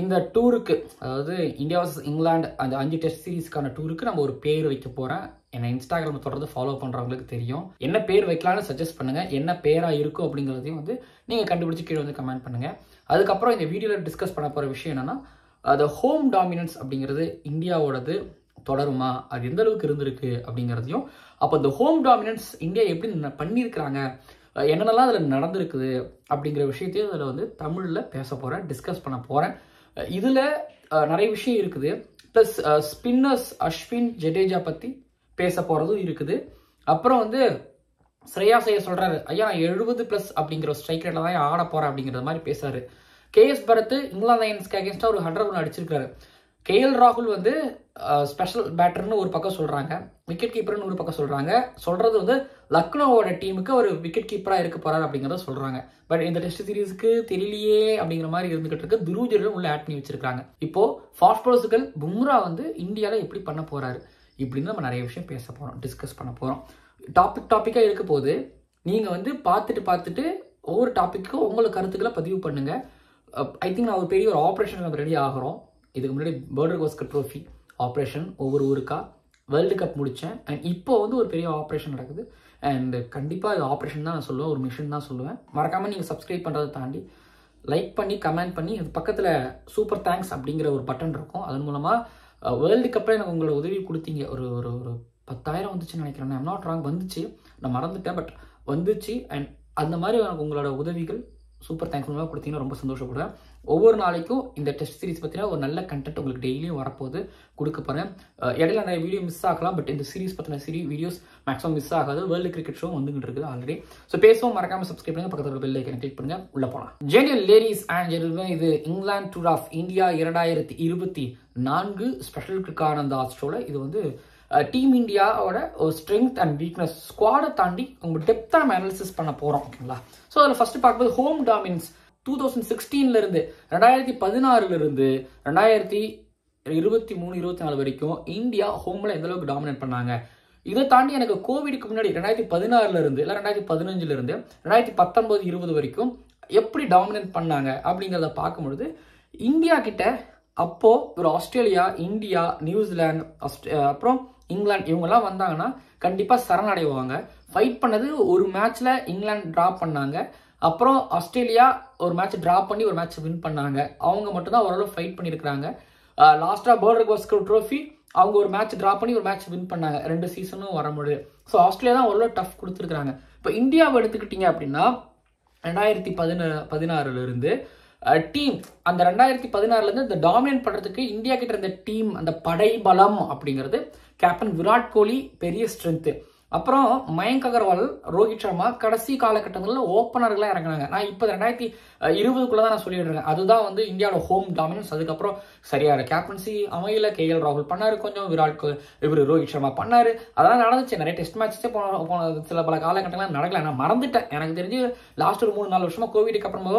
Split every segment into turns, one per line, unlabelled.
இந்த டூருக்கு, அதாவது இந்தியா வர்சஸ் இங்கிலாந்து அந்த 5 டெஸ்ட் சீரீஸ்க்கான டூருக்கு நம்ம ஒரு பேர் வைக்க போகிறேன். என்னை இன்ஸ்டாகிராம் தொடர்ந்து ஃபாலோ பண்ணுறவங்களுக்கு தெரியும். என்ன பேர் வைக்கலான்னு சஜஸ்ட் பண்ணுங்கள். என்ன பேராக இருக்கும் அப்படிங்கிறதையும் வந்து நீங்கள் கண்டுபிடிச்சி கீழே வந்து கமெண்ட் பண்ணுங்கள். அதுக்கப்புறம் இந்த வீடியோவில் டிஸ்கஸ் பண்ண போகிற விஷயம் என்னென்னா, அது ஹோம் டாமினன்ஸ் அப்படிங்கிறது இந்தியாவோடது தொடருமா, அது எந்த அளவுக்கு இருந்திருக்கு அப்படிங்கிறதையும், அப்போ இந்த ஹோம் டாமினன்ஸ் இந்தியா எப்படி பண்ணியிருக்கிறாங்க, என்னென்னலாம் அதில் நடந்திருக்குது அப்படிங்கிற விஷயத்தையும் அதில் வந்து தமிழில் பேச போகிறேன், டிஸ்கஸ் பண்ண போகிறேன். இதில் நிறைய விஷயம் இருக்குது. ப்ளஸ் ஸ்பின்னர்ஸ் அஸ்வின் ஜடேஜா பற்றி பேச போகிறதும் இருக்குது. அப்புறம் வந்து ஸ்ரேயாஸ் ஐயர் சொல்கிறாரு, ஐயா நான் 70+ அப்படிங்கிற ஸ்ட்ரைக் ரேட்டில் தான் ஆட போகிறேன் அப்படிங்கிற மாதிரி பேசுகிறாரு. கேஎஸ் பரத் இங்கிலாந்து லைன்ஸ்க்கு அகேன்ஸ்டாக ஒரு 100 ரன் அடிச்சிருக்காரு. கேஎல் ராகுல் வந்து ஸ்பெஷல் பேட்டர்னு ஒரு பக்கம் சொல்கிறாங்க, விக்கெட் கீப்பர்னு ஒரு பக்கம் சொல்கிறாங்க. சொல்கிறது வந்து லக்னோவோட டீமுக்கு ஒரு விக்கெட் கீப்பராக இருக்க போகிறார் அப்படிங்கிறத சொல்கிறாங்க. பட் இந்த டெஸ்ட் சீரீஸுக்கு தெரியலையே அப்படிங்கிற மாதிரி இருந்துகிட்டு இருக்கு. துருவ் உள்ள ஆட் பண்ணி வச்சிருக்காங்க. இப்போது ஃபாஸ்ட் பவுலர்ஸ்கள் பும்ரா வந்து இந்தியாவில் எப்படி பண்ண போகிறாரு இப்படின்னு நம்ம நிறைய விஷயம் பேச போகிறோம், டிஸ்கஸ் பண்ண போகிறோம். டாப்பிக்காக இருக்க போது நீங்கள் வந்து பார்த்துட்டு ஒவ்வொரு டாப்பிக்கும் உங்களோட கருத்துக்களை பதிவு பண்ணுங்கள். ஐ திங்க் நான் ஒரு பெரிய ஒரு ஆப்ரேஷன் நம்ம ரெடி ஆகிறோம். இதுக்கு முன்னாடி பார்டர் கவாஸ்கர் ட்ரோஃபி ஆப்ரேஷன் ஒவ்வொரு ஊருக்கா வேர்ல்டு கப் முடித்தேன். அண்ட் இப்போ வந்து ஒரு பெரிய ஆப்ரேஷன் நடக்குது. அண்ட் கண்டிப்பாக இது ஆப்ரேஷன் தான் நான் சொல்லுவேன், ஒரு மிஷன் தான் சொல்லுவேன். மறக்காமல் நீங்கள் சப்ஸ்கிரைப் பண்ணுறதை தாண்டி லைக் பண்ணி கமெண்ட் பண்ணி, அது பக்கத்தில் சூப்பர் தேங்க்ஸ் அப்படிங்கிற ஒரு பட்டன் இருக்கும். அதன் மூலமாக வேர்ல்டு கப்பில் எனக்கு உங்களோட உதவி கொடுத்தீங்க. ஒரு ஒரு ஒரு 10,000 வந்துச்சுன்னு நினைக்கிறேன். ஐம் நாட் ராங், வந்துச்சு, நான் மறந்துட்டேன், பட் வந்துச்சு. அண்ட் அந்த மாதிரி எனக்கு உங்களோட உதவிகள் சூப்பர் தேங்க்ஸ் மூலமாக கொடுத்தீங்கன்னா ரொம்ப சந்தோஷப்படுவேன். ஒவ்வொரு நாளைக்கும் இந்த டெஸ்ட் சீரிஸ் பற்றினா ஒரு நல்ல கண்டென்ட் உங்களுக்கு டெய்லியும் வரப்போது கொடுக்க போகிறேன். இடையில நிறைய வீடியோ மிஸ் ஆகலாம், பட் இந்த சீரிஸ் பற்றின வீடியோஸ் மேக்ஸிமம் மிஸ் ஆகாது. வேர்ல்டு கிரிக்கெட் ஷோ வந்துகிட்டு இருக்குது ஆல்ரெடி. ஸோ பேசுவோம், மறக்காமல் சப்ஸ்கிரைப் பண்ணுங்க, பக்கத்தில் பெல் ஐக்கனை கிளிக் பண்ணுங்க, உள்ள போகலாம். ஜென்டில் லேடிஸ் அண்ட் ஜென்டில்மேன், இது இங்கிலாந்து டூர் ஆஃப் இந்தியா 2024 ஸ்பெஷலுக்கான அந்த ஷோவில் இது வந்து டீம் இந்தியாவோட ஒரு ஸ்ட்ரென்த் அண்ட் வீக்னஸ், ஸ்குவாடை தாண்டி உங்கள் டெப்த்தாக நம்ம அனாலிசிஸ் பண்ண போகிறோம். ஓகேங்களா? ஸோ அதில் ஃபர்ஸ்ட் பார்க்கும்போது ஹோம் டாமினன்ஸ் 2016 2016 2023-24 வரைக்கும் இந்தியா ஹோமில் எந்த அளவுக்கு டாமினேட் பண்ணாங்க. இதை தாண்டி எனக்கு கோவிடுக்கு முன்னாடி 2016 இல்லை 2015 2019-20 வரைக்கும் எப்படி டாமினேட் பண்ணாங்க அப்படிங்கிறத பார்க்கும்பொழுது இந்தியா கிட்ட அப்போ ஒரு ஆஸ்திரேலியா, இந்தியா, நியூசிலாந்து, அப்புறம் இங்கிலாந்து இவங்கெல்லாம் வந்தாங்கன்னா கண்டிப்பாக சரணடைவாங்க. ஃபைட் பண்ணது ஒரு மேட்ச்ல இங்கிலாந்து ட்ரா பண்ணாங்க, அப்புறம் ஆஸ்திரேலியா ஒரு மேட்ச் ட்ரா பண்ணி ஒரு மேட்ச் வின் பண்ணாங்க. அவங்க மட்டும்தான் ஓரளவு ஃபைட் பண்ணியிருக்கிறாங்க. லாஸ்ட்டாக பார்டர் கவாஸ்கர் ட்ரோஃபி அவங்க ஒரு மேட்ச் ட்ரா பண்ணி ஒரு மேட்ச் வின் பண்ணாங்க. 2 சீசனும் வரும்போது ஸோ ஆஸ்திரேலியா தான் ஓரளவு டஃப் கொடுத்துருக்காங்க. இப்போ இந்தியாவை எடுத்துக்கிட்டீங்க அப்படின்னா 2016 டீம் அந்த 2016 இந்த டாமினேட் பண்ணுறதுக்கு இந்தியா கிட்ட இருந்த டீம், அந்த படை பலம் அப்படிங்கிறது கேப்டன் விராட் கோலி பெரிய ஸ்ட்ரென்த்து. அப்புறம் மயங்க் அகர்வால், ரோஹித் சர்மா கடைசி காலகட்டங்களில் ஓப்பனர்களாக இறங்கினாங்க. நான் இப்போ 2020 தான் நான் சொல்லிட்டு இருக்கேன். அதுதான் வந்து இந்தியாவோட ஹோம் டாமினன்ஸ். அதுக்கப்புறம் சரியான கேப்டன்சி அமையல. கேஎல் ராகுல் பண்ணாரு, கொஞ்சம் ரோஹித் சர்மா பண்ணாரு. அதெல்லாம் நடந்துச்சு. நிறைய டெஸ்ட் மேட்சஸே போன சில பல காலகட்டங்கள்லாம் நடக்கல. நான் மறந்துட்டேன். எனக்கு தெரிஞ்சு லாஸ்ட் ஒரு 3-4 வருஷமா கோவிடுக்கு அப்புறமா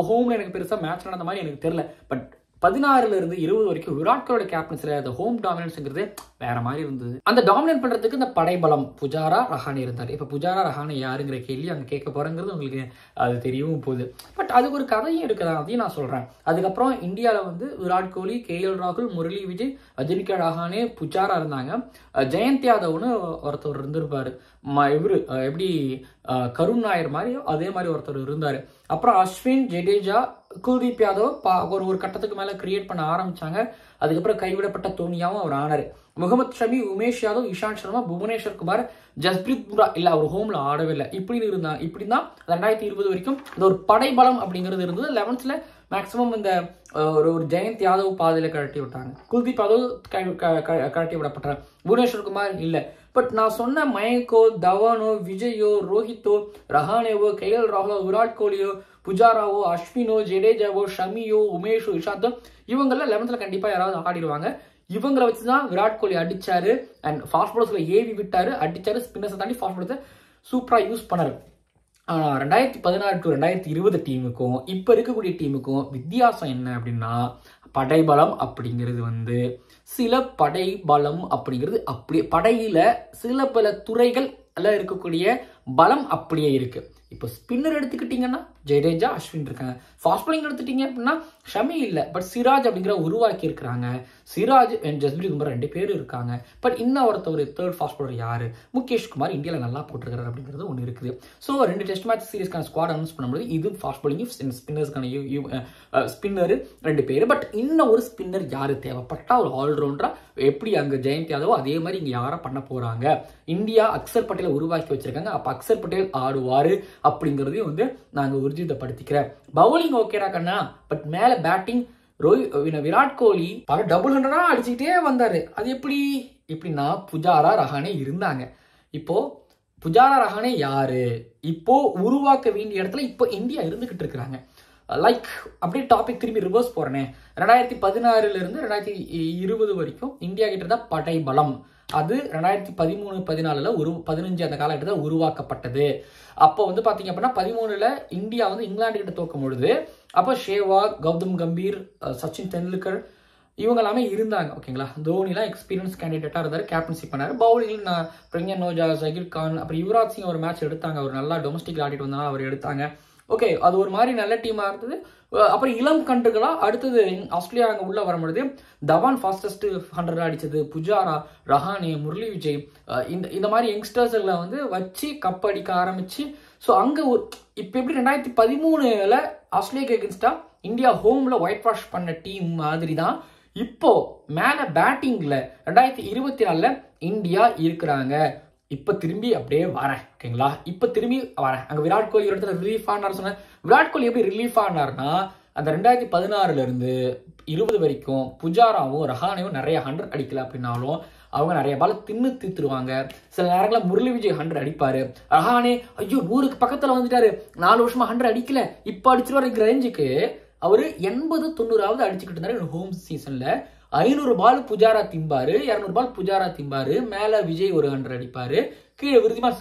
ஹோம்ல எனக்கு பெருசாக மேட்ச் நடந்த மாதிரி எனக்கு தெரியல. பட் 16-20 வரைக்கும் விராட் கோலியோட கேப்டன்சில அந்த ஹோம் டாமினன்ஸ்ங்கிறது வேற மாதிரி இருந்தது. அந்த டாமினேட் பண்றதுக்கு இந்த படைபலம் புஜாரா, ரஹானே இருந்தார். இப்ப புஜாரா, ரஹானே யாருங்கிற கேள்வி அங்க கேட்க போறேங்கிறது உங்களுக்கு அது தெரியவும் போகுது. பட் அதுக்கு ஒரு கதையும் இருக்குதான், அதையும் நான் சொல்றேன். அதுக்கப்புறம் இந்தியாவில் வந்து விராட் கோலி, கேஎல் ராகுல், முரளி விஜய், அஜின்கா ரஹானே, புஜாரா இருந்தாங்க. ஜெயந்த் யாதவ்னு ஒருத்தர் இருந்திருப்பாரு. எப்படி கருண் நாயர் மாதிரி அதே மாதிரி ஒருத்தர் இருந்தாரு. அப்புறம் அஸ்வின், ஜடேஜா, குல்தீப் யாதவ் ஒரு கட்டத்துக்கு மேல கிரியேட் பண்ண ஆரம்பிச்சாங்க. அதுக்கப்புறம் கைவிடப்பட்ட தோனியாவும் அவர் ஆனாரு. முகமது ஷமி, உமேஷ் யாதவ், இஷாந்த் சர்மா, புவனேஸ்வர் குமார், ஜஸ்பிரீத் பும்ரா இல்ல அவர் ஹோம்ல ஆடவே இல்லை. இப்படிதான் 2020 வரைக்கும் இந்த ஒரு படைபலம் அப்படிங்கிறது இருந்தது. 11th மேக்சிமம் இந்த ஒரு ஜெயந்த் யாதவ் பாதையில கழட்டி விட்டாங்க. குல்தீப் யாதவ் கழட்டி விடப்பட்டார். புவனேஸ்வர் குமார் இல்ல. பட் நான் சொன்ன மயங்கோ, தவானோ, விஜயோ, ரோஹித்தோ, ரஹானேவோ, கேஎல் ராகுலோ, விராட் கோலியோ, புஜாராவோ, அஸ்வினோ, ஜடேஜாவோ, ஷமியோ, உமேஷோ, இஷாந்தோ இவங்கள 11th கண்டிப்பா யாராவது ஆடிடுவாங்க. இவங்களை வச்சுதான் விராட் கோலி அடிச்சாரு. அண்ட் ஃபாஸ்ட் பாலர்ஸ்ல ஏவி விட்டாரு, அடிச்சாரு. ஸ்பின்னர்ஸை தாண்டி ஃபாஸ்ட் பாலர்ஸை சூப்பரா யூஸ் பண்ணாரு. 2016-2020 டீமுக்கும் இப்ப இருக்கக்கூடிய டீமுக்கும் வித்தியாசம் என்ன அப்படின்னா, படைபலம் அப்படிங்கிறது வந்து சில படைபலம் அப்படிங்கிறது அப்படியே படையில சில பல துறைகள் இருக்கக்கூடிய பலம் அப்படியே இருக்கு. இப்போ ஸ்பின்னர் எடுத்துக்கிட்டிங்கன்னா ஜடேஜா, அஸ்வின் இருக்காங்க. ஃபாஸ்ட் bowling எடுத்துட்டீங்க அப்படின்னா ஷமி இல்லை, பட் சிராஜ் அப்படிங்கிற உருவாக்கி இருக்கிறாங்க. சிராஜ் அண்ட் ஜஸ்பிரீத் பும்ரா 2 பேர் இருக்காங்க. பட் இன்னும் ஒருத்தர் தேர்ட் ஃபாஸ்ட் bowler யாரு? முகேஷ் குமார் இந்தியாவில் நல்லா போட்டிருக்காரு அப்படிங்கிறது ஒன்று இருக்குது. ஸோ 2 டெஸ்ட் மேட்ச் சீரிஸ்க்கான ஸ்குவாட் அனௌன்ஸ் பண்ணும்போது இது ஃபாஸ்ட் bowling ஸ்பின்னர்ஸ்க்கான ஸ்பின்னர் 2 பேர். பட் இன்னும் ஒரு ஸ்பின்னர் யாரு தேவைப்பட்டா ஒரு ஆல்ரவுண்டரா எப்படி அங்கே ஜெயந்த் யாதவோ அதே மாதிரி இங்கே யாரை பண்ண போறாங்க? இந்தியா அக்சர் பட்டேலை உருவாக்கி வச்சிருக்காங்க. அப்போ அக்சர் பட்டேல் ஆடுவாரு அப்படிங்கிறதையும் வந்து நாங்கள் உறுதிப்படுத்திக்கிறேன். பவுலிங் ஓகேடா கண்ணா, பட் மேல பேட்டிங் விராட் கோலி பல டபுள் 100 அடிச்சுக்கிட்டே வந்தாரு. அது எப்படின்னா புஜாரா, ரஹானே இருந்தாங்க. இப்போ புஜாரா, ரஹானே யாரு? இப்போ உருவாக்க வேண்டிய இடத்துல இப்போ இந்தியா இருந்துகிட்டு இருக்கிறாங்க. லைக் அப்படியே டாபிக் திரும்பி ரிவர்ஸ் போறேனே, 2016 இருந்து 2020 வரைக்கும் இந்தியா கிட்ட தான் படை பலம். அது 2013-14 ஒரு 15 அந்த காலகட்டத்தில் உருவாக்கப்பட்டது. அப்போ வந்து பார்த்தீங்க அப்படின்னா 13 இந்தியா வந்து இங்கிலாந்து கிட்ட தோக்கும் பொழுது அப்போ ஷேவாக், கௌதம் கம்பீர், சச்சின் தெண்டுல்கர் இவங்க எல்லாமே இருந்தாங்க. ஓகேங்களா, தோனிலாம் எக்ஸ்பீரியன்ஸ் கேண்டிடேட்டாக இருந்தார், கேப்டன்சி பண்ணார். பவுலிங்கில் நான் பிரக்ஞான் ஓஜா, ஜகீர் கான், அப்புறம் யுவராஜ் சிங் ஒரு மேட்ச் எடுத்தாங்க. அவர் நல்லா டொமஸ்டிக் ஆடிட்டு வந்தாலும் அவர் எடுத்தாங்க. ஓகே, அது ஒரு மாதிரி நல்ல டீமாக இருந்தது. அப்புறம் இளம் கன்றுகளா அடுத்தது ஆஸ்திரேலியா அங்கே உள்ள வரும்பொழுது தவான் ஃபாஸ்டஸ்ட் 100 அடிச்சது, புஜாரா, ரஹானே, முரளி விஜய் இந்த மாதிரி யங்ஸ்டர்ஸ்களை வந்து வச்சு கப் அடிக்க ஆரம்பிச்சு. ஸோ அங்கே ஒரு இப்போ எப்படி 2013 ஆஸ்திரேலியாக்கு எகென்ஸ்டா இந்தியா ஹோம்ல ஒயிட் வாஷ் பண்ண டீம் மாதிரி தான் இப்போ மேல பேட்டிங்ல 2024 இந்தியா இருக்கிறாங்க. இப்ப திரும்பி அப்படியே வரேன். ஓகேங்களா, இப்ப திரும்பி வரேன். அங்க விராட் கோலி ஒரு இடத்துல ரிலீஃப் ஆனார் சொன்னேன். விராட் கோலி எப்படி ரிலீஃப் ஆனார்னா அந்த 2016 இருந்து 20 வரைக்கும் புஜாராவும் ரஹானேவும் நிறைய 100 அடிக்கல அப்படின்னாலும் அவங்க நிறைய பால தின்னு தீத்துருவாங்க. சில நேரங்களில் முரளி விஜய் 100 அடிப்பாரு. ரஹானே ஐயோ 100க்கு பக்கத்துல வந்துட்டாரு, 4 வருஷமா 100 அடிக்கல, இப்ப அடிச்சிருவாரு ரேஞ்சுக்கு அவரு 80-90 அடிச்சுக்கிட்டு இருந்தாரு. ஹோம் சீசன்ல 500 பால் புஜாரா திம்பாரு, 200 பால் புஜாரா திம்பாரு, மேல விஜய் ஒரு 100 அடிப்பாரு, கீழே விருதிமா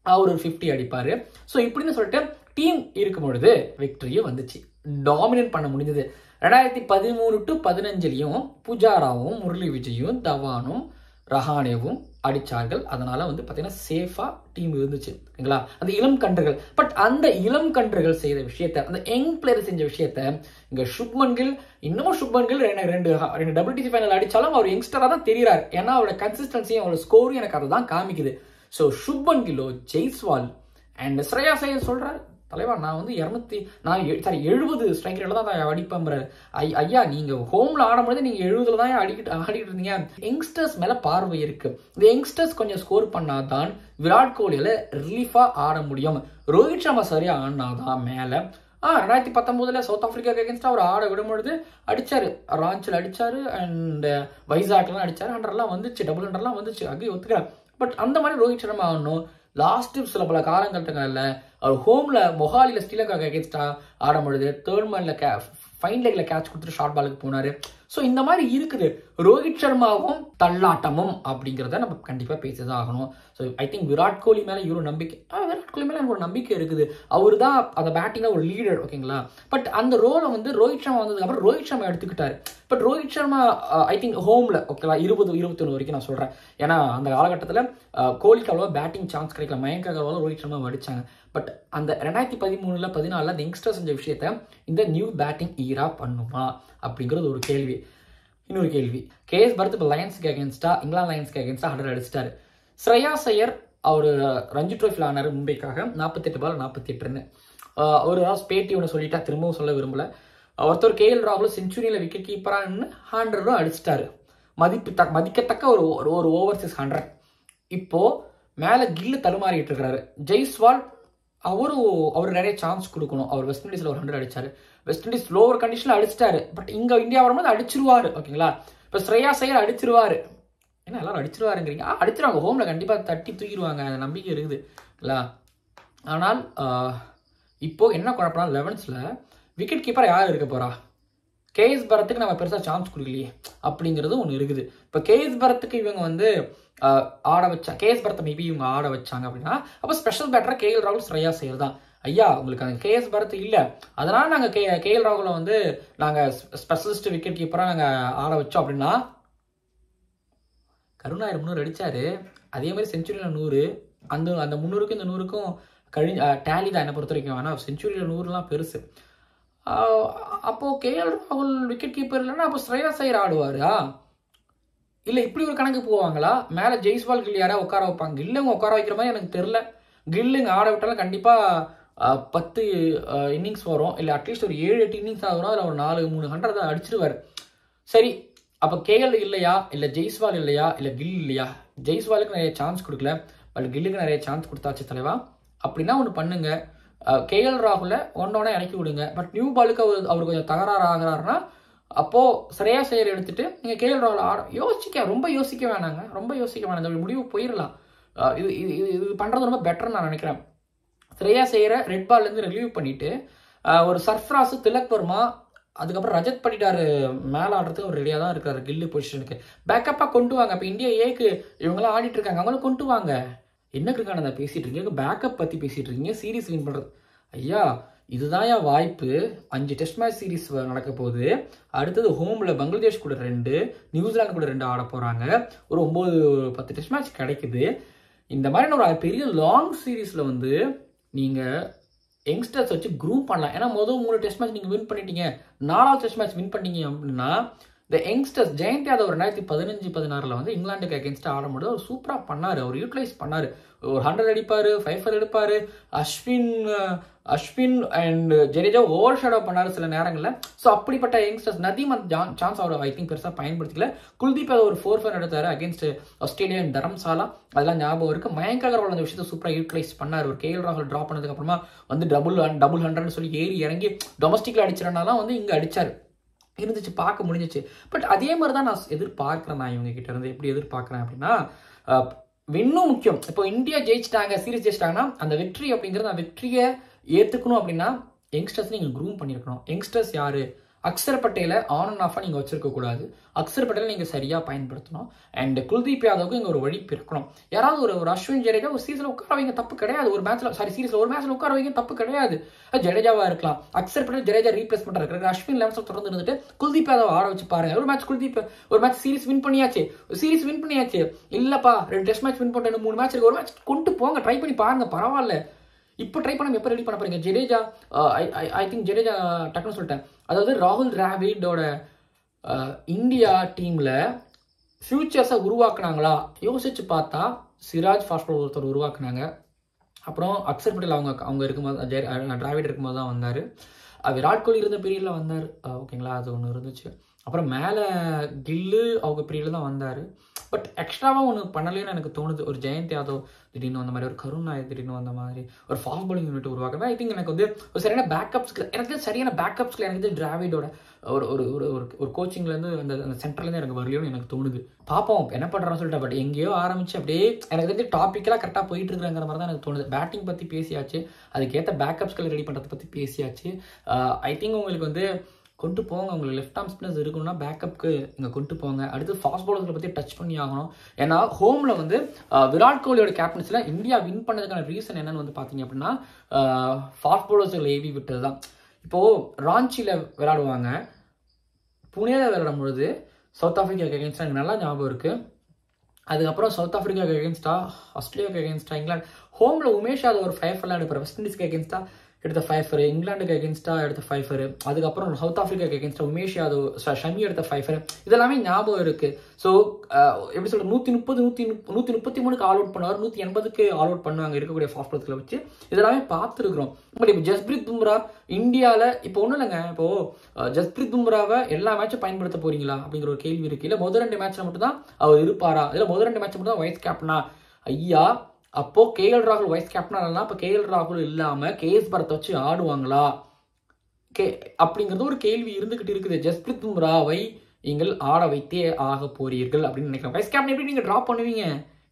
அவர் ஒரு 50 அடிப்பாரு. ஸோ இப்படின்னு சொல்லிட்டு டீம் இருக்கும் பொழுது விக்டரியும் வந்துச்சு, டாமினேட் பண்ண முடிஞ்சது. 2013-15 புஜாராவும் முரளி விஜயும் தவானும் ரஹானேவும் அடிச்சார்கள். அதனால வந்து பார்த்தீங்கன்னா சேஃபா டீம் இருந்துச்சு. ஓகேங்களா, அந்த இளம் கன்றுகள். பட் அந்த இளம் கன்றுகள் செய்த விஷயத்த, அந்த யங் பிளேயர் செஞ்ச விஷயத்த இங்க சுப்மன் கில், இன்னமும் சுப்மன் கில் 2 WTC ஃபைனல் அடிச்சாலும் அவர் யங்ஸ்டரா தான் தெரிகிறார். ஏன்னா அவரோட கன்சிஸ்டன்சியும் அவரோட ஸ்கோரும் எனக்கு அதை தான் காமிக்குது. ஸோ சுப்மன் கில்லோ, ஜெய்ஸ்வால் அண்ட் ஸ்ரேயாஸ் ஐயர் சொல்றாரு, தலைவா நான் வந்து 70 ஸ்ட்ரைக்கர்ல தான் அடிப்பேன். ஐயா நீங்க ஹோம்ல ஆடும்போது நீங்க 70 தான் ஆடிக்கிட்டு இருந்தீங்க. யங்ஸ்டர்ஸ் மேல பார்வை இருக்கு. இந்த யங்ஸ்டர்ஸ் கொஞ்சம் ஸ்கோர் பண்ணாதான் விராட் கோலியில ரிலீஃபா ஆட முடியும். ரோஹித் சர்மா சரியா ஆடினாதான் மேல 2019 சவுத் ஆப்பிரிக்காவுக்கு அகேன்ஸ்டா அவர் ஆட விடும்பொழுது அடிச்சாரு, ராஞ்சில் அடிச்சாரு அண்ட் வைசாக்லாம் அடிச்சாரு, 100 வந்துச்சு, டபுள் 100 வந்துச்சு, அங்கே ஒத்துக்கிறேன். பட் அந்த மாதிரி ரோஹித் சர்மா ஆடணும். லாஸ்ட் சில பல காலங்கட்டங்கள்ல அவர் ஹோம்ல மொஹாலில ஸ்ரீலங்காவுக்கு அகேன்ஸ்டா ஆடும்பொழுது தேர்ட் மேன்ல ஃபைன் லெக்ல கேட்ச் கொடுத்துட்டு ஷார்ட் பாலுக்கு போனாரு. ஸோ இந்த மாதிரி இருக்குது. ரோஹித் சர்மாவும் தள்ளாட்டமும் அப்படிங்கிறத நம்ம கண்டிப்பாக பேசிதான் ஆகணும். So I think Virat Kohli மேலே இவரு நம்பிக்கை, விராட் கோலி மேலே எனக்கு ஒரு நம்பிக்கை இருக்குது. அவர் தான் அந்த பேட்டிங்கில் ஒரு லீடர். ஓகேங்களா, பட் அந்த ரோலை வந்து ரோஹித் சர்மா வந்ததுக்கப்புறம் ரோஹித் சர்மா எடுத்துக்கிட்டாரு. But Rohit Sharma I think ஹோமில் ஓகேவா 20-21 வரைக்கும் நான் சொல்கிறேன். ஏன்னா அந்த காலகட்டத்தில் கோலிக்கு அவ்வளோவா பேட்டிங் சான்ஸ் கிடைக்கல, மயங்க் அகர்வால் ரோஹித் சர்மா அடிச்சாங்க. பட் அந்த 2013-14 அந்த யங்ஸ்டர் செஞ்ச விஷயத்த இந்த நியூ பேட்டிங் ஈரா பண்ணுமா அப்படிங்கிறது ஒரு கேள்வி. இன்னொரு கேள்வி, கேஎஸ் பரத் இப்போ லயன்ஸ்க்கு அகேன்ஸ்டா, இங்கிலாந்து லயன்ஸ்க்கு அகேன்ஸ்டா 100 அடிச்சிட்டாரு. ஸ்ரேயாஸ் ஐயர் அவர் ரஞ்சி ட்ரோஃபியில் ஆனார் மும்பைக்காக, 48 பால் 48 ரன். அவர் பேட்டி ஒன்று சொல்லிட்டா, திரும்பவும் சொல்ல விரும்பல. ஒருத்தர் கேஎல் ராகுல் செஞ்சுரியில் விக்கெட் கீப்பராக நின்று 100 அடிச்சிட்டாரு. மதிக்கத்தக்க ஒரு ஓவர்சீஸ் 100. இப்போ மேலே கில்லு தடுமாறிட்டு இருக்கிறாரு. ஜெய்ஸ்வால் அவரு நிறைய சான்ஸ் கொடுக்கணும். அவர் வெஸ்ட் இண்டீஸ்ல ஒரு 100 அடிச்சாரு. வெஸ்ட் இண்டீஸ் லோவர் கண்டிஷன்ல அடிச்சிட்டாரு. பட் இங்க இந்தியா வரும்போது அடிச்சிருவாரு. ஓகேங்களா, இப்ப ஸ்ரேயாஸ் ஐயர் அடிச்சிருவாரு. என்ன எல்லாரும் அடிச்சிருவாருங்கிறீங்க? அடிச்சிருவாங்க, ஹோம்ல கண்டிப்பா தட்டி தூக்கிடுவாங்க, அந்த நம்பிக்கை இருக்குது. ஆனால் இப்போ என்ன குழப்பம்னா 11ஸ்ல விக்கெட் கீப்பர் யார் இருக்க போறா? கேஎஸ் பரத்துக்கு நம்ம பெருசா சான்ஸ் கொடுக்கலையே அப்படிங்கிறது ஒன்று இருக்குது. இப்போ கேஎஸ் பரத்துக்கு இவங்க வந்து ஆட வச்சா, கேஎஸ் பரத்தை மேபி இவங்க ஆட வச்சாங்க அப்படின்னா அப்போ ஸ்பெஷல் பேட்டரா கேஎல் ராகுல், ஸ்ரேயாஸ் ஐயர் தான். ஐயா உங்களுக்கு அந்த கேஎஸ் பரத் இல்லை, அதனால நாங்கள் கேஎல் ராகுலை வந்து நாங்கள் ஸ்பெஷலிஸ்ட் விக்கெட் கீப்பராக நாங்கள் ஆட வச்சோம் அப்படின்னா, கருணாயிரம் 300 அடிச்சாரு, அதே மாதிரி செஞ்சுரியில் 100, அந்த 300க்கும் இந்த 100க்கும் டேலி தான் என்னை பொறுத்த வரைக்கும். ஆனால் செஞ்சுரியில் 100லாம் பெருசு. அப்போது கேஎல் ராகுல் விக்கெட் கீப்பர் இல்லைன்னா அப்போ ஸ்ரேயாஸ் ஐயர் ஆடுவாரா? இல்லை இப்படி ஒரு கணக்கு போவாங்களா? மேலே ஜெய்ஸ்வால் கில் யாராவது உட்கார வைப்பாங்க? கில்லுங்க உட்கார வைக்கிற மாதிரி எனக்கு தெரில. கில்லுங்க ஆட விட்டாலும் கண்டிப்பாக 10 இன்னிங்ஸ் வரும், இல்லை அட்லீஸ்ட் ஒரு 7-8 இன்னிங்ஸ் ஆகும். அதில் ஒரு 4-300 அடிச்சிருவார். சரி, அப்போ கேஎல் இல்லையா, இல்லை ஜெய்ஸ்வால் இல்லையா, இல்லை கில் இல்லையா? ஜெய்ஸ்வாலுக்கு நிறைய சான்ஸ் கொடுக்கல, பட் கில்லுக்கு நிறைய சான்ஸ் கொடுத்தாச்சு தலைவா. அப்படின்னா ஒன்று பண்ணுங்க, கேஎல் ராகுல ஒன்றோட இறக்கி விடுங்க. பட் நியூ பாலுக்கு அவர் கொஞ்சம் தகராறு ஆகிறாருன்னா அப்போது ஸ்ரேயாஸ் ஐயர் எடுத்துட்டு நீங்கள் கேஎல் ராகுல் ரொம்ப யோசிக்க வேணாங்க, ரொம்ப யோசிக்க வேணாம். இந்த முடிவு போயிடலாம். இது பண்ணுறது ரொம்ப பெட்டர்னு நான் நினைக்கிறேன். ஸ்ரேயாஸ் ஐயரை ரெட் பால்லேருந்து ரிலீவ் பண்ணிவிட்டு ஒரு சர்ஃப்ராஸ், திலக் வர்மா, அதுக்கப்புறம் ரஜத் படிட்டார் மேலே ஆடுறதுக்கு ஒரு ரெடியாக தான் இருக்காரு கில்லு பொசிஷனுக்கு. பேக்கப்பாக கொண்டு வாங்க. இப்போ இந்தியா ஏக்கு இவங்களாம் ஆடிட்டு இருக்காங்க, அவங்களும் கொண்டு வாங்க. என்ன இருக்கான பேசிகிட்டு இருக்கீங்க, பேக்கப் பற்றி பேசிகிட்டு இருக்கீங்க, சீரீஸ் வின் பண்ணுறது. ஐயா, இதுதான் என் வாய்ப்பு. 5 டெஸ்ட் மேட்ச் சீரீஸ் நடக்க போகுது. அடுத்தது ஹோமில் பங்களாதேஷ் கூட 2, நியூசிலாந்து கூட 2 ஆட போகிறாங்க. ஒரு 9-10 டெஸ்ட் மேட்ச் கிடைக்குது. இந்த மாதிரி ஒரு பெரிய லாங் சீரீஸில் வந்து நீங்கள் யங்ஸ்டர்ஸ் வச்சு குரூப் பண்ணலாம். ஏன்னா 3 டெஸ்ட் மேட்ச் நீங்கள் வின் பண்ணிட்டீங்க, 4வது டெஸ்ட் மேட்ச் வின் பண்ணீங்க அப்படின்னா இந்த யங்ஸ்டர்ஸ் ஜெயந்த் யாதவ் 2015-16 வந்து இங்கிலாந்துக்கு அகேன்ஸ்டாக ஆடும்போது அவர் சூப்பராக பண்ணார். அவர் யூட்டிலைஸ் பண்ணார். ஒரு 100 அடிப்பார், 5 எடுப்பார். Ashwin and Jadeja overshadow பண்ணார் சில நேரங்களில். ஸோ அப்படிப்பட்ட யங்ஸ்டர்ஸ் நதீம் சான்ஸ் அவர் ஐ திங்க் பெருசாக பயன்படுத்திக்கல. குல்தீப் யாதவ் ஒரு 4 எடுத்தார் அகேன்ஸ்ட் ஆஸ்திரேலியா அண்ட் தரம்சாலா, அதெல்லாம் ஞாபகம் இருக்குது. மயங்க் அகர்வால் அந்த விஷயத்தை சூப்பராக யூட்டிலைஸ் பண்ணார். ஒரு கேஎல் ராகுல் ட்ராப் பண்ணதுக்கப்புறமா வந்து டபுள் 100 சொல்லி ஏறி இறங்கி டொமஸ்டிக்கில் அடிச்சிடனாலாம் வந்து இங்கே அடித்தார் இருந்துச்சு, பார்க்க முடிஞ்சிச்சு. பட் அதே மாதிரி தான் நான் எதிர்பார்க்குறேன். நான் இவங்க கிட்ட இருந்து எப்படி எதிர்பார்க்குறேன் அப்படின்னா, இன்னும் முக்கியம், இப்போ இந்தியா ஜெயிச்சிட்டாங்க, சீரீஸ் ஜெயிச்சிட்டாங்கன்னா அந்த வெற்றி அப்படிங்கிறது, அந்த வெற்றியை ஏற்றுக்கணும் அப்படின்னா யங்ஸ்டர்ஸ் நீங்கள் க்ரூம் பண்ணியிருக்கணும். யங்ஸ்டர்ஸ் யார்? அக்ஷர் பட்டேலை ஆன் அண்ட் ஆஃபாக நீங்கள் வச்சிருக்கக்கூடாது. அக்ஷர் பட்டேலை நீங்கள் சரியாக பயன்படுத்தணும். அண்ட் குல்தீப் யாதவுக்கு இங்கே ஒரு வழி பிறக்கணும். யாராவது ஒரு அஸ்வின் ஜடேஜா ஒரு சீசனில் உட்கார வைங்க, தப்பு கிடையாது. ஒரு மேட்ச்சில் உட்கார வைங்க, தப்பு கிடையாது. ஜடேஜாவாக இருக்கலாம். அக்ஷர் பட்டேல் ஜடேஜா ரீப்ளேஸ்மெண்ட்டாக இருக்கிற அஸ்வின் லெவன்ஸில் தொடர்ந்து இருந்துட்டு குல்தீப் யாதவ் ஆட வச்சு பாருங்க. ஒரு மேட்ச் சீரீஸ் வின் பண்ணியாச்சு. இல்லைப்பா 2 டெஸ்ட் மேட்ச் வின் பண்ணிட்டு 3 மேட்ச் இருக்கு, ஒரு மேட்ச் கொண்டு போங்க, ட்ரை பண்ணி பாருங்க, பரவாயில்ல. இப்போ ட்ரை பண்ண எப்போ ரெடி பண்ண போறீங்க? ஜடேஜா ஐ திங்க் ஜடேஜா டக்குன்னு சொல்லிட்டேன். அதாவது ராகுல் டிராவிடோட இந்தியா டீமில் ஃபியூச்சர்ஸை உருவாக்குனாங்களா யோசிச்சு பார்த்தா சிராஜ் ஃபாஸ்ட் பாலர் ஒருத்தர் உருவாக்குனாங்க. அப்புறம் அக்ஷர் பட்டேல் அவங்க இருக்கும்போது டிராவிட் இருக்கும்போது தான் வந்தார். விராட் கோலி இருந்த பீரியடில் வந்தார். ஓகேங்களா, அது ஒன்று இருந்துச்சு. அப்புறம் மேலே கில்லு அவங்க பீரியடில் தான் வந்தார். பட் எக்ஸ்ட்ராவாக ஒன்று பண்ணலேன்னு எனக்கு தோணுது. ஒரு ஜெயந்த் யாதவ் திடீர்னு வந்த மாதிரி, ஒரு கருண் நாயர் திடீர்னு வந்த மாதிரி, ஒரு ஃபாஸ்ட் பாலிங் யூனிட் உருவாக்குறது. ஐ திங்க் எனக்கு வந்து ஒரு சரியான பேக்கப்ஸ்க்கு எனக்கு டிராவிடோட ஒரு கோச்சிங்லேருந்து அந்த சென்டர்லேருந்து எனக்கு வரலையோன்னு எனக்கு தோணுது. பார்ப்போம் என்ன பண்ணுறான்னு சொல்லிட்டு. பட் எங்கேயோ ஆரம்பிச்சு அப்படியே எனக்கு வந்து டாப்பிக்கெல்லாம் கரெக்டாக போயிட்டு இருக்கிறங்கிற மாதிரி தான் எனக்கு தோணுது. பேட்டிங் பற்றி பேசியாச்சு, அதுக்கேற்ற பேக்கப்ஸ்களை ரெடி பண்ணுறதை பற்றி பேசியாச்சு. ஐ திங்க் உங்களுக்கு வந்து கொண்டு போங்க. உங்களுக்கு லெஃப்ட் ஆர்ம் ஸ்பின்னர்ஸ் இருக்கணும்னா பேக்கப்புக்கு இங்கே கொண்டு போங்க. அடுத்து ஃபாஸ்ட் பாலர்ஸை பற்றி டச் பண்ணி ஆகணும். ஏன்னா ஹோமில் வந்து விராட் கோலியோட கேப்டன்ஸில் இந்தியா வின் பண்ணதுக்கான ரீசன் என்னன்னு வந்து பார்த்தீங்க அப்படின்னா ஃபாஸ்ட் பாலர்ஸில் ஏவி விட்டது தான். இப்போது ராஞ்சியில் விளையாடுவாங்க, புனேல விளையாடும் பொழுது சவுத் ஆஃப்ரிக்காவுக்கு அகேன்ஸ்டாக எனக்கு நல்லா ஞாபகம் இருக்குது. அதுக்கப்புறம் சவுத் ஆஃப்ரிக்காவுக்கு அகேன்ஸ்டாக, ஆஸ்திரேலியாவுக்கு அகேன்ஸ்டாக, இங்கிலாந்து ஹோமில் உமேஷ் யாதவ் ஒரு 5 எடுப்பார். வெஸ்ட் இண்டீஸ்க்கு அகேன்ஸ்டாக எடுத்த 5, இங்கிலாந்துக்கு அகேன்ஸ்டாக எடுத்த 5, அதுக்கப்புறம் சவுத் ஆஃப்ரிக்காவுக்கு அகேன்ஸ்டாக உமேஷ் யாதவ், ஷமி எடுத்த 5, இதெல்லாமே ஞாபகம் இருக்குது. ஸோ எப்படி சொல்கிறது, 133க்கு ஆல் அவுட் பண்ணுவார், 180க்கு ஆல் அவுட் பண்ணுவாங்க இருக்கக்கூடிய ஃபாஸ்ட் பாலர்ஸ்களை வச்சு. இதெல்லாமே பார்த்துருக்குறோம். பட் இப்போ ஜஸ்பிரீத் பும்ரா இந்தியாவில் இப்போ ஒன்றும் இல்லைங்க. இப்போது ஜஸ்பிரீத் பும்ராவை எல்லா மேட்சும் பயன்படுத்த போறீங்களா அப்படிங்கிற ஒரு கேள்வி இருக்குது. இல்லை முதல் 2 மேட்ச்சில் மட்டும் தான் அவர் இருப்பாரா, இல்லை முதல் 2 மேட்ச் மட்டும் தான் வைஸ் கேப்டனா? ஐயா, அப்போ கேஎல் ராகுல் வைஸ் கேப்டனா இல்லைனா அப்போ கேஎல் ராகுல் இல்லாமல் கேஎஸ் பரத்தை வச்சு ஆடுவாங்களா அப்படிங்கிறது ஒரு கேள்வி இருந்துகிட்டு இருக்குது. ஜஸ்பிரீத் பும்ராவை நீங்கள் ஆட வைத்தே ஆக போறீர்கள் அப்படின்னு நினைக்கிறேன். வைஸ் கேப்டன் எப்படி நீங்கள் ட்ராப் பண்ணுவீங்க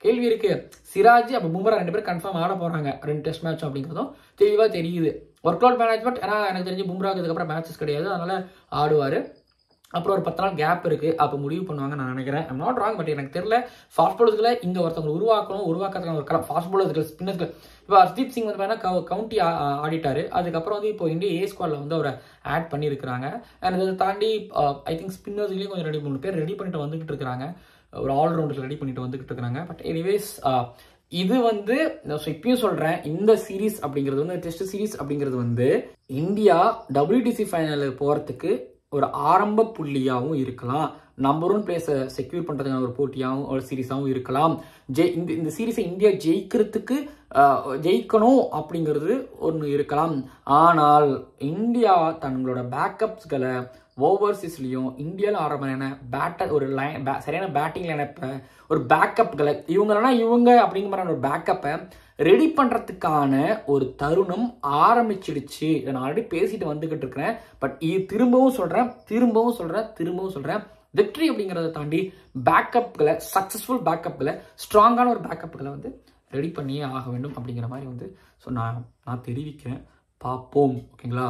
கேள்வி இருக்கு. சிராஜ் அப்போ பும்ரா 2 பேரும் கன்ஃபார்ம் ஆட போறாங்க 2 டெஸ்ட் மேட்ச் அப்படிங்கிறதும் தெளிவாக தெரியுது. ஒர்க் அவுட் மேனேஜ்மெண்ட், ஏன்னா எனக்கு தெரிஞ்சு பும்ராக்கு இதுக்கப்புறம் மேட்சஸ் கிடையாது, அதனால ஆடுவார். அப்புறம் ஒரு 10 நாள் கேப் இருக்குது, அப்போ முடிவு பண்ணுவாங்க நான் நினைக்கிறேன். ஐம் நாட் ராங், பட் எனக்கு தெரியல. ஃபாஸ்ட் பாலர்ஸ்களை இங்கே ஒருத்தவங்க உருவாக்குறதுக்கான ஒரு ஃபாஸ்ட் பாலர்ஸ்கள், ஸ்பின்னர்ஸ்கள். இப்போ ஹர்தீப் சிங் வந்து வேணா கவுண்டி ஆடிட்டாரு. அதுக்கப்புறம் வந்து இப்போ இந்தியா ஏ ஸ்குவாடில் வந்து அவரை ஆட் பண்ணியிருக்கிறாங்க. அண்ட் அதை தாண்டி ஐ திங்க் ஸ்பின்னர்ஸ்லேயும் கொஞ்சம் 2-3 பேர் ரெடி பண்ணிட்டு வந்துகிட்டு இருக்கிறாங்க. ஒரு ஆல்ரவுண்டர் ரெடி பண்ணிட்டு வந்துகிட்டு இருக்கிறாங்க. பட் எனிவேஸ் இது வந்து இப்பயும் சொல்றேன், இந்த சீரீஸ் அப்படிங்கிறது வந்து டெஸ்ட் சீரீஸ் அப்படிங்கிறது வந்து இந்தியா WTC ஃபைனலுக்கு போறதுக்கு ஒரு ஆரம்ப புள்ளியாகவும் இருக்கலாம். நம்பர் 1 பிளேஸை செக்யூர் பண்றதுக்கான ஒரு போட்டியாகவும் ஒரு சீரீஸாகவும் இருக்கலாம். இந்த சீரீஸை இந்தியா ஜெயிக்கணும் அப்படிங்கிறது ஒன்று இருக்கலாம். ஆனால் இந்தியா தங்களோட பேக்கப்ஸ்களை ஓவர்சீஸ்லையும் இந்தியாவில் ஆரம்பமான ஒரு சரியான பேட்டிங் லைனப்பை ஒரு பேக்கப்களை இவங்க அப்படிங்கிற மாதிரி ஒரு பேக்கப்பை ரெடி பண்றதுக்கான ஒரு தருணம் ஆரம்பிச்சிடுச்சு. நான் ஆல்ரெடி பேசிட்டு வந்துகிட்டு இருக்கிறேன். பட் இது திரும்பவும் சொல்றேன் வெற்றி அப்படிங்கிறத தாண்டி பேக்கப்களை, சக்சஸ்ஃபுல் பேக்கப்களை, ஸ்ட்ராங்கான ஒரு பேக்கப்களை வந்து ரெடி பண்ணியே ஆக வேண்டும் அப்படிங்கிற மாதிரி வந்து நான் தெரிவிக்கிறேன். பார்ப்போம். ஓகேங்களா?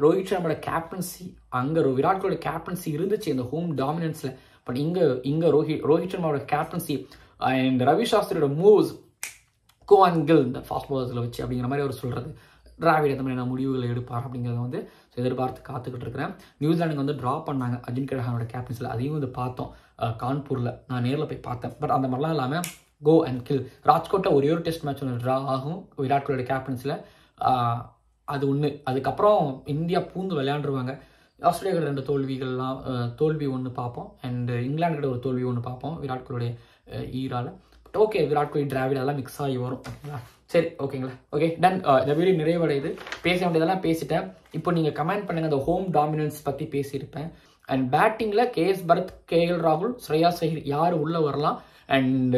ரோஹித் சர்மாவோட கேப்டன்சி, அங்கே விராட் கோலியோட கேப்டன்சி இருந்துச்சு இந்த ஹோம் டாமினன்ஸில். பட் இங்கே ரோஹித் சர்மாவோட கேப்டன்சி அண்ட் ரவி சாஸ்திரியோட மூவ்ஸ், கோ அண்ட் கில் இந்த ஃபாஸ்ட் பாலர்ஸில் வச்சு அப்படிங்கிற மாதிரி அவர் சொல்கிறது, டிராவிட் எந்த மாதிரியான முடிவுகளை எடுப்பார் அப்படிங்கிறத வந்து எதிர்பார்த்து காத்துக்கிட்டு இருக்கிறேன். நியூசிலாண்டுக்கு வந்து ட்ரா பண்ணாங்க அஜின்கா ரஹானோட கேப்டன்சியில், அதையும் வந்து பார்த்தோம் கான்பூரில். நான் நேரில் போய் பார்த்தேன். பட் அந்த மாதிரிலாம் இல்லாமல் கோ அண்ட் கில். ராஜ்கோட்டில் ஒரே ஒரு டெஸ்ட் மேட்ச் ஒன்று ட்ரா ஆகும் விராட் கோலியோட கேப்டன்சியில். அது ஒன்று. அதுக்கப்புறம் இந்தியா பூந்து விளையாண்டுருவாங்க. ஆஸ்திரேலியா கிட்ட 2 தோல்விகள்லாம், தோல்வி ஒன்று பார்ப்போம். அண்ட் இங்கிலாந்து கிட்ட ஒரு தோல்வி ஒன்று பார்ப்போம் விராட் கோலியோடைய ஈரால. பட் ஓகே, விராட் கோலி, டிராவிட் அதெல்லாம் மிக்ஸ் ஆகி வரும். ஓகேங்களா? சரி, ஓகேங்களா? Okay, done. இந்த வீடியோ நிறைவடையுது. பேச வேண்டியதெல்லாம் பேசிட்டேன். இப்போ நீங்கள் கமெண்ட் பண்ணுங்கள். அந்த ஹோம் டாமினன்ஸ் பற்றி பேசியிருப்பேன். அண்ட் பேட்டிங்கில் KS பரத், KL ராகுல், ஸ்ரேயாஸ் ஐயர் யார் உள்ளே வரலாம், அண்ட்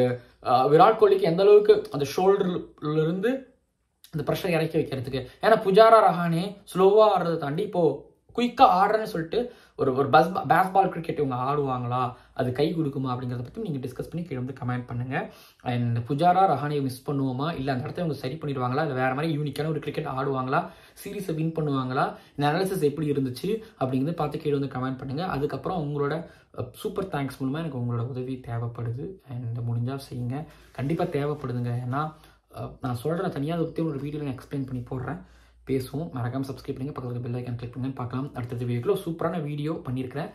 விராட் கோலிக்கு எந்த அளவுக்கு அந்த ஷோல்டர்லேருந்து அந்த ப்ரெஷர் இறக்கி வைக்கிறதுக்கு. ஏன்னா புஜாரா, ரஹானே ஸ்லோவாக ஆடுறதை தாண்டி இப்போது குயிக்காக ஆடுறேன்னு சொல்லிட்டு ஒரு பேஸ்பால் கிரிக்கெட் இவங்க ஆடுவாங்களா, அது கை கொடுக்குமா அப்படிங்கிறத பற்றி நீங்கள் டிஸ்கஸ் பண்ணி கீழே வந்து கமெண்ட் பண்ணுங்கள். அண்ட் புஜாரா, ரஹானே மிஸ் பண்ணுவோமா, இல்லை அந்த இடத்த இவங்க சரி பண்ணிடுவாங்களா, இல்லை வேறு மாதிரி யூனிக்கான ஒரு கிரிக்கெட் ஆடுவாங்களா, சீரீஸை வின் பண்ணுவாங்களா, இந்த அனாலிசிஸ் எப்படி இருந்துச்சு அப்படிங்கிறத பார்த்து கீழே வந்து கமெண்ட் பண்ணுங்கள். அதுக்கப்புறம் உங்களோட சூப்பர் தேங்க்ஸ் மூலமாக எனக்கு உங்களோட உதவி தேவைப்படுது. அண்ட் முடிஞ்சால் செய்யுங்க, கண்டிப்பாக தேவைப்படுதுங்க. ஏன்னா நான் சொல்கிறேன், தனியாக அதை பற்றி ஒரு வீடியோவில் நான் எக்ஸ்பிளைன் பண்ணி போடுறேன், பேசுவோம். மறக்காமல் சப்ஸ்கிரைப் பண்ணுங்கள், பக்கத்தில் பெல் ஐக்கான் கிளிக் பண்ணுங்க. பார்க்கலாம் அடுத்த வீடியோவில் சூப்பரான வீடியோ பண்ணியிருக்கிறேன்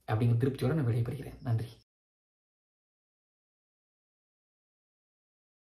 அப்படிங்கிற திருப்தியோடு நான் விடைபெறுகிறேன். நன்றி.